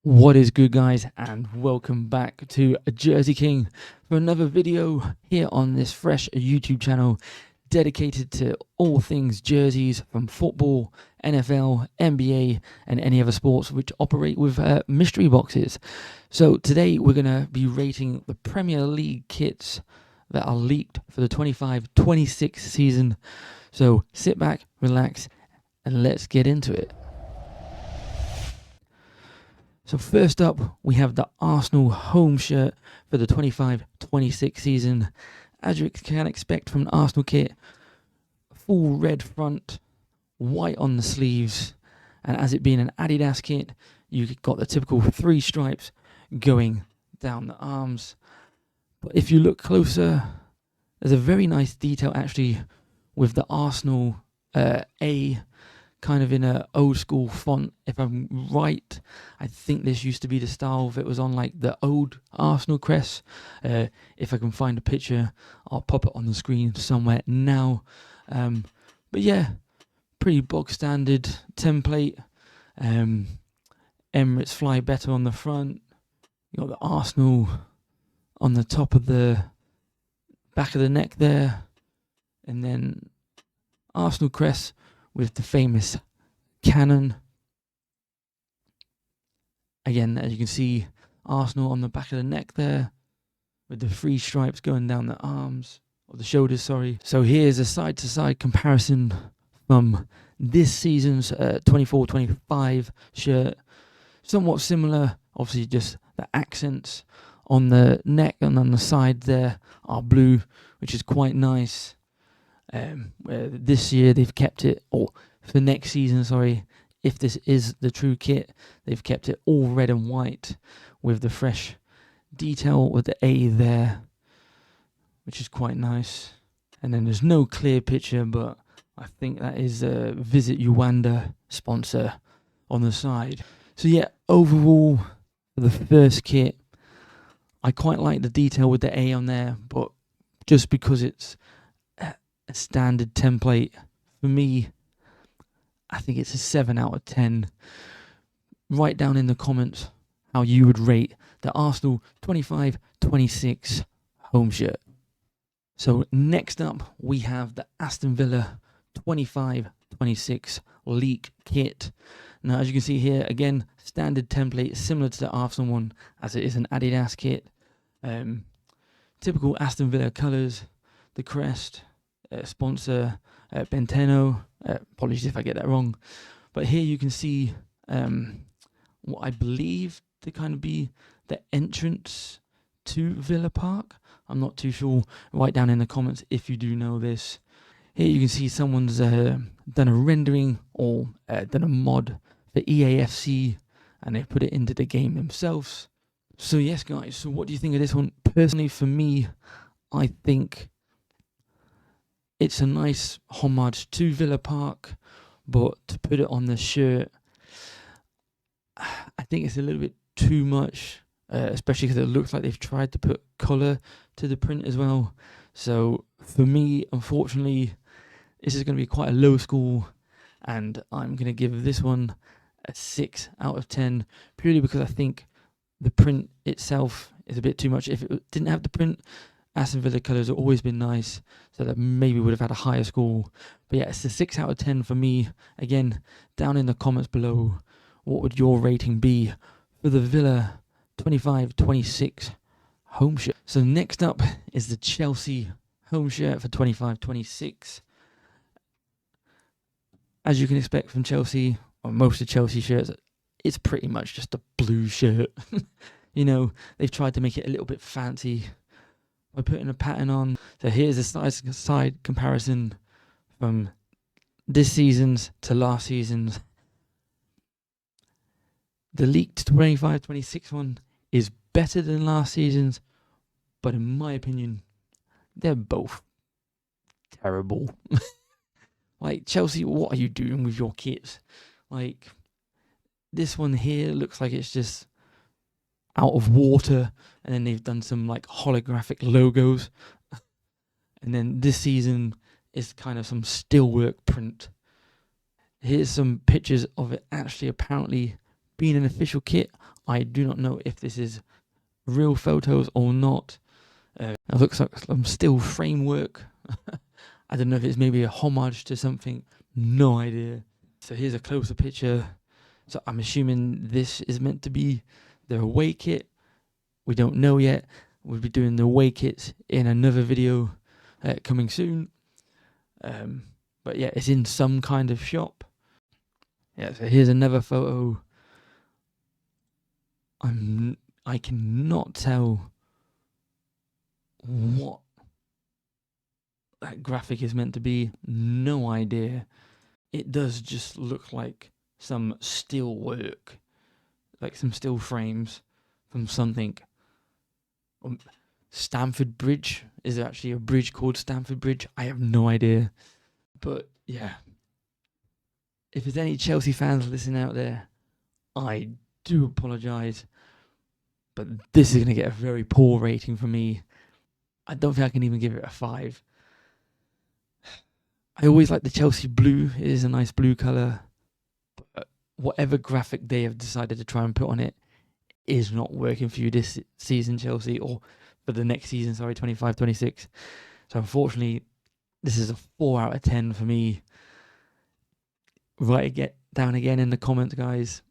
What is good, guys, and welcome back to Jersey King for another video here on this fresh YouTube channel dedicated to all things jerseys from football, NFL, NBA, and any other sports which operate with mystery boxes. So today we're going to be rating the Premier League kits that are leaked for the 25-26 season. So sit back, relax, and let's get into it. So first up, we have the Arsenal home shirt for the 25-26 season. As you can expect from an Arsenal kit, full red front, white on the sleeves, and as it being an Adidas kit, you've got the typical 3 stripes going down the arms. But if you look closer, there's a very nice detail actually with the Arsenal A kind of in a old school font. If I'm right, I think this used to be the style that was on like the old Arsenal crest. If I can find a picture, I'll pop it on the screen somewhere now. But yeah, pretty bog standard template. Emirates fly better on the front. You got the Arsenal on the top of the back of the neck there, and then Arsenal crest with the famous cannon. Again, as you can see, Arsenal on the back of the neck there, with the 3 stripes going down the arms, or the shoulders, sorry. So here's a side-to-side comparison from this season's 24-25 shirt. Somewhat similar, obviously just the accents on the neck and on the side there are blue, which is quite nice. This year they've kept it, or for next season, sorry, if this is the true kit, they've kept it all red and white with the fresh detail with the A there, which is quite nice. And then there's no clear picture, but I think that is a Visit Uganda sponsor on the side. So yeah, overall, for the first kit, I quite like the detail with the A on there, but just because it's a standard template, for me, I think it's a 7 out of 10. Write down in the comments how you would rate the Arsenal 25-26 home shirt. So next up, we have the Aston Villa 25-26 leak kit. Now, as you can see here, again, standard template, similar to the Arsenal one, as it is an Adidas kit. Typical Aston Villa colours, the crest, sponsor Benteno. Apologies if I get that wrong. But here you can see what I believe to kind of be the entrance to Villa Park. I'm not too sure. Write down in the comments if you do know this. Here you can see someone's done a rendering or done a mod for EAFC, and they put it into the game themselves. So yes, guys, so what do you think of this one? Personally, for me, I think it's a nice homage to Villa Park, but to put it on the shirt, I think it's a little bit too much, especially because it looks like they've tried to put colour to the print as well. So for me, unfortunately, this is going to be quite a low score, and I'm going to give this one a 6 out of 10, purely because I think the print itself is a bit too much. If it didn't have the print, Aston Villa colours have always been nice, so that maybe would have had a higher score. But yeah, it's a 6 out of 10 for me. Again, down in the comments below, what would your rating be for the Villa 25-26 home shirt? So next up is the Chelsea home shirt for 25-26. As you can expect from Chelsea, or most of Chelsea shirts, it's pretty much just a blue shirt. You know, they've tried to make it a little bit fancy by putting a pattern on. So here's a side comparison from this season's to last season's. The leaked 25-26 one is better than last season's, but in my opinion, they're both terrible. Like, Chelsea, what are you doing with your kits? Like, this one here looks like it's just out of water, and then they've done some like holographic logos. And then this season is kind of some steelwork print. Here's some pictures of it actually apparently being an official kit. I do not know if this is real photos or not. It looks like some still framework. I don't know if it's maybe a homage to something. No idea. So here's a closer picture. So I'm assuming this is meant to be the away kit. We don't know yet. We'll be doing the away kits in another video coming soon. But yeah, it's in some kind of shop. Yeah, so here's another photo. I cannot tell what that graphic is meant to be. No idea. It does just look like some steel work, like some steel frames from something. Stamford Bridge. Is there actually a bridge called Stamford Bridge? I have no idea. But yeah, if there's any Chelsea fans listening out there, I do apologise, but this is going to get a very poor rating from me. I don't think I can even give it a 5. I always like the Chelsea blue. It is a nice blue colour. But whatever graphic they have decided to try and put on it is not working for you this season, Chelsea, or for the next season, 25-26. So unfortunately, this is a 4 out of 10 for me. Write it down again in the comments, guys.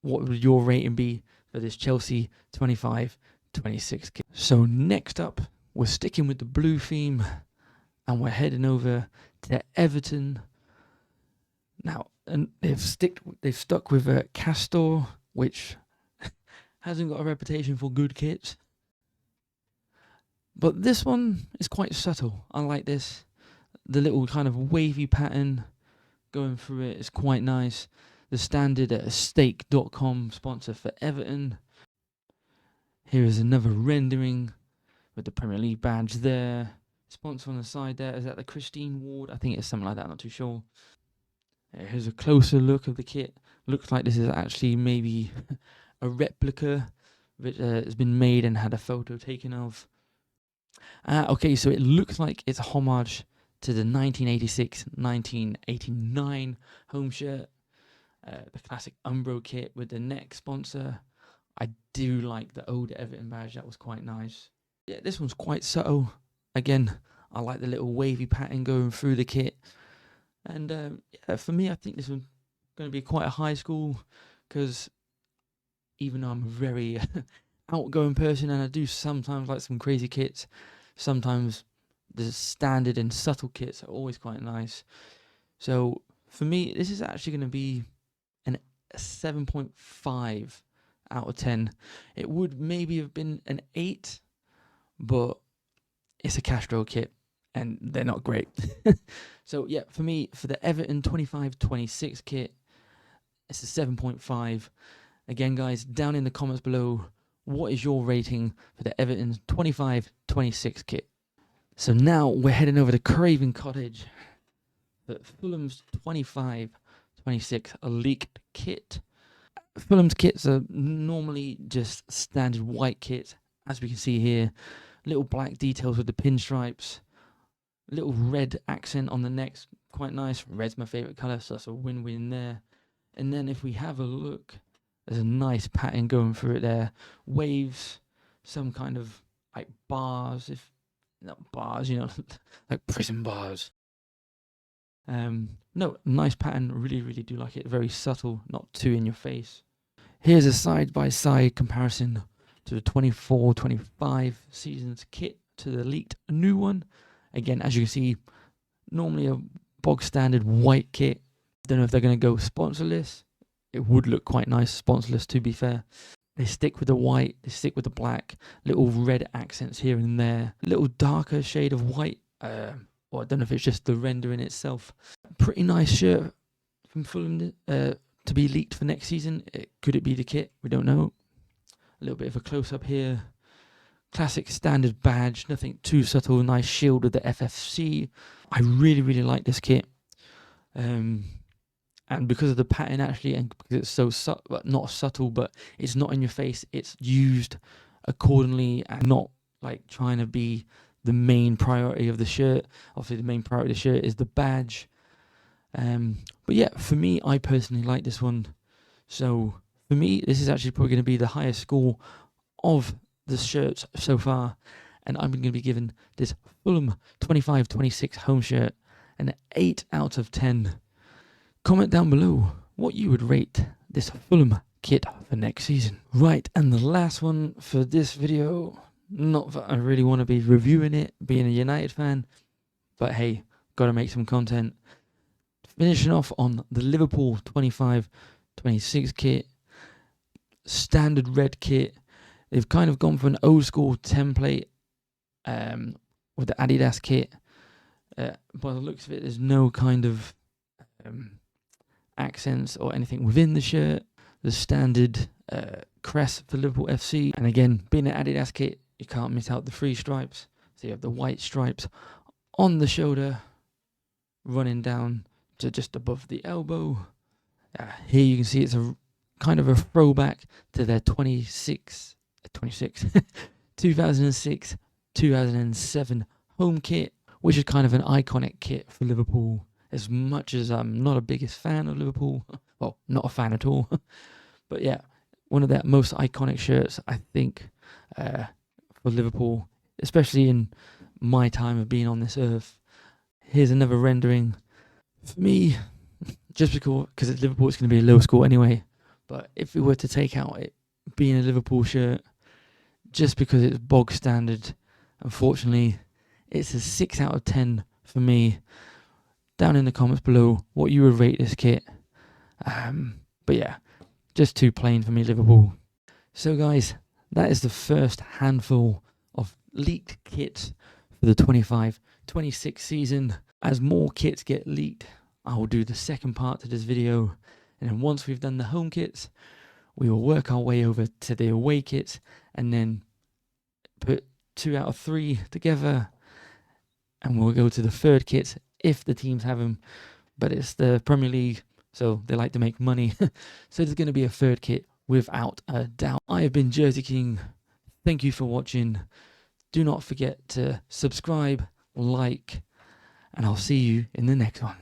What would your rating be for this Chelsea 25-26 kit? So next up, we're sticking with the blue theme, and we're heading over to Everton. Now, and they've stuck with Castor, which hasn't got a reputation for good kits. But this one is quite subtle. I like this. The little kind of wavy pattern going through it is quite nice. The standard at stake.com sponsor for Everton. Here is another rendering with the Premier League badge there. Sponsor on the side there. Is that the Christine Ward? I think it's something like that. I'm not too sure. Here's a closer look of the kit. Looks like this is actually maybe a replica that has been made and had a photo taken of. Okay, so it looks like it's a homage to the 1986-1989 home shirt. The classic Umbro kit with the neck sponsor. I do like the old Everton badge. That was quite nice. Yeah, this one's quite subtle. Again, I like the little wavy pattern going through the kit. And yeah, for me, I think this one's going to be quite a high score, because even though I'm a very outgoing person and I do sometimes like some crazy kits, sometimes the standard and subtle kits are always quite nice. So for me, this is actually going to be a 7.5 out of 10. It would maybe have been an 8, but it's a Castro kit and they're not great. So yeah, for me, for the Everton 25-26 kit, it's a 7.5. Again, guys, down in the comments below, what is your rating for the Everton 25-26 kit? So now we're heading over to Craven Cottage, the Fulham's 25-26 leaked kit. Fulham's kits are normally just standard white kits, as we can see here. Little black details with the pinstripes. Little red accent on the neck, quite nice. Red's my favourite colour, so that's a win-win there. And then if we have a look, there's a nice pattern going through it there. Waves, some kind of like bars, if not bars, like prison bars. No, nice pattern. Really, really do like it. Very subtle, not too in your face. Here's a side-by-side comparison to the 24-25 season's kit to the leaked new one. Again, as you can see, normally a bog standard white kit. Don't know if they're going to go sponsorless. It would look quite nice sponsorless, to be fair. They stick with the white, they stick with the black, little red accents here and there, a little darker shade of white. Or I don't know if it's just the render in itself. Pretty nice shirt from Fulham to be leaked for next season. Could it be the kit? We don't know. A little bit of a close-up here. Classic standard badge, nothing too subtle. Nice shield with the FFC. I really, really like this kit. And because of the pattern, actually, and because it's so subtle, not subtle, but it's not in your face, it's used accordingly and not like trying to be the main priority of the shirt. Obviously, the main priority of the shirt is the badge. But yeah, for me, I personally like this one. So For me, this is actually probably going to be the highest score of the shirts so far, and I'm going to be giving this Fulham 25-26 home shirt an 8 out of 10. Comment down below what you would rate this Fulham kit for next season. Right, and the last one for this video, not that I really want to be reviewing it, being a United fan, but hey, got to make some content. Finishing off on the Liverpool 25-26 kit, standard red kit. They've kind of gone for an old school template with the Adidas kit. By the looks of it, there's no kind of accents or anything within the shirt. The standard crest for Liverpool FC. And again, being an Adidas kit, you can't miss out the 3 stripes. So you have the white stripes on the shoulder, running down to just above the elbow. Here you can see it's a kind of a throwback to their 2006-2007 home kit, which is kind of an iconic kit for Liverpool. As much as I'm not a biggest fan of Liverpool, well, not a fan at all, but yeah, one of their most iconic shirts, I think, for Liverpool, especially in my time of being on this earth. Here's another rendering. For me, just because it's Liverpool, it's going to be a low score anyway, but if we were to take out it being a Liverpool shirt, just because it's bog standard, unfortunately, it's a 6 out of 10 for me. Down in the comments below what you would rate this kit. But yeah, just too plain for me, Liverpool. So guys, that is the first handful of leaked kits for the 25-26 season. As more kits get leaked, I will do the second part to this video. And then once we've done the home kits, we will work our way over to the away kits and then put 2 out of 3 together. And we'll go to the third kits if the teams have them. But it's the Premier League, so they like to make money. So there's going to be a third kit without a doubt. I have been Jersey King. Thank you for watching. Do not forget to subscribe, like, and I'll see you in the next one.